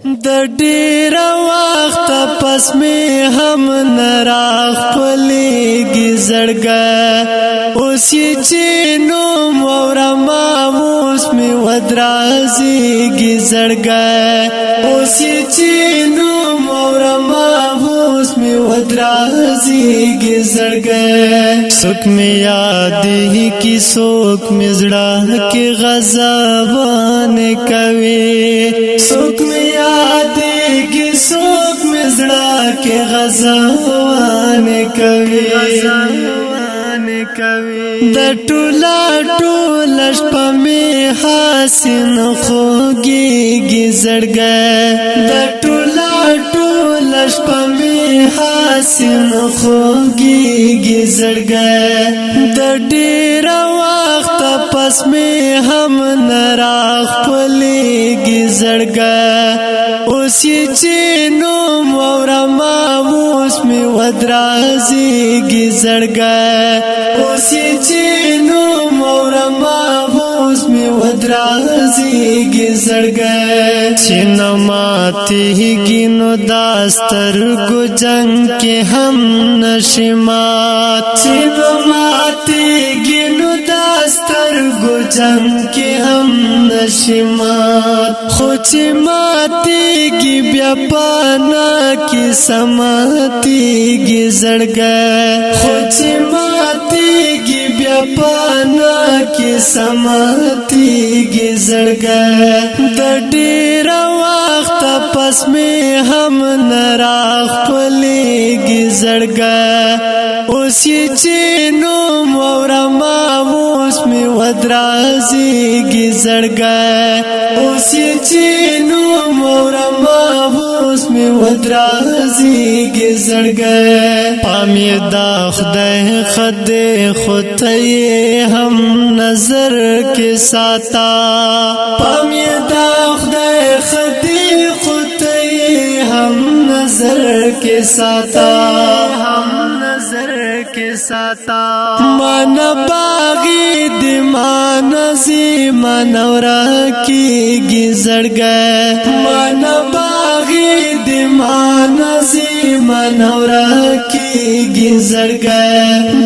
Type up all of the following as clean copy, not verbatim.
د ډیر وخت پس می هم نراخ پلیږي زړګا اوس چې نو مورما اوس می ودرازيږي زړګا اوس چې نو مورما اوس می ودرازيږي زړګا سوک می یادې کی سوک می زړه کی غضبان کوي سوک می یادېږي څوک مې زړه کې غزوان کوي د ټوله شپه مې حسین خوږېږي زړګی د ټوله شپه مې حسین خوږېږي زړګی د ډېر وخت پس مې هم نراخ پلیږي زړګی اوس چې نو مورما اوس می ودرازيږي زړګی اوس چې نو مورما اوس می ودرازيږي زړګی چې نه ماتېږي نو دا سترګو جنګ کې هم نشي مات چې نه ماتېږي نو دا سترګو جنګ کې هم نشي مات خو چې ماتېږي بیا پانا کې سماتېږي زړګی خو چې ماتېږي بیا پانا کې سماتېږي زړګی د ډېر وخت پس مې هم نراخ پلیږي زړګی اوس چې نو مورما اوس می ودرازيږي زړګی اوس چې نو مورما اوس می ودرازيږي زړګی پامې دا خدای خدای خدای هم نظر کې ساتا پامې دا خدای خدای خدای هم نظر کې ساتا من باغی دی مان زی منورا کیږي زړګی من باغی دی مان زی منورا کیږي زړګی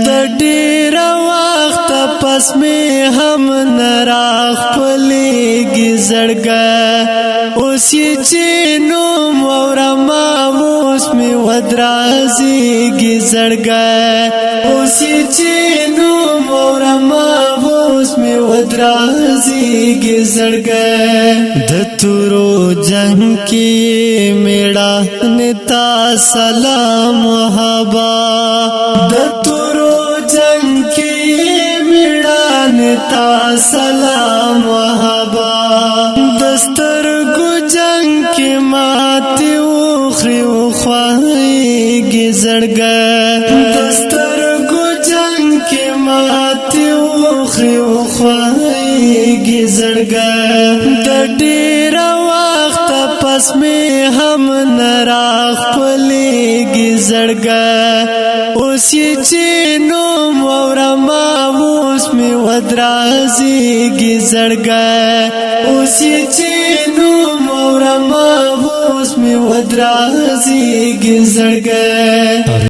د ډېر وخت پس می هم نراخ پلیږي زړګی اوس چې نو مورما اوس می ودرازيږي زړګی اوس چې نو مورما اوس می ودرازيږي زړګی د تورو جنگ کې میړه نتا سلام محبا د تورو جنگ کې میړه نتا سلام محبا دسترګو جنگ کې ماتي وخري وخوایږي زړګی دسترګو جنگ کې ماتي وخري وخوایږي زړګی د ډېر وخت پس مې هم نراخ پلیږي زړګی اوس چې نو مورما اوس می ودرازيږي زړګی اوس چې نو مورما اوس می ودرازيږي زړګی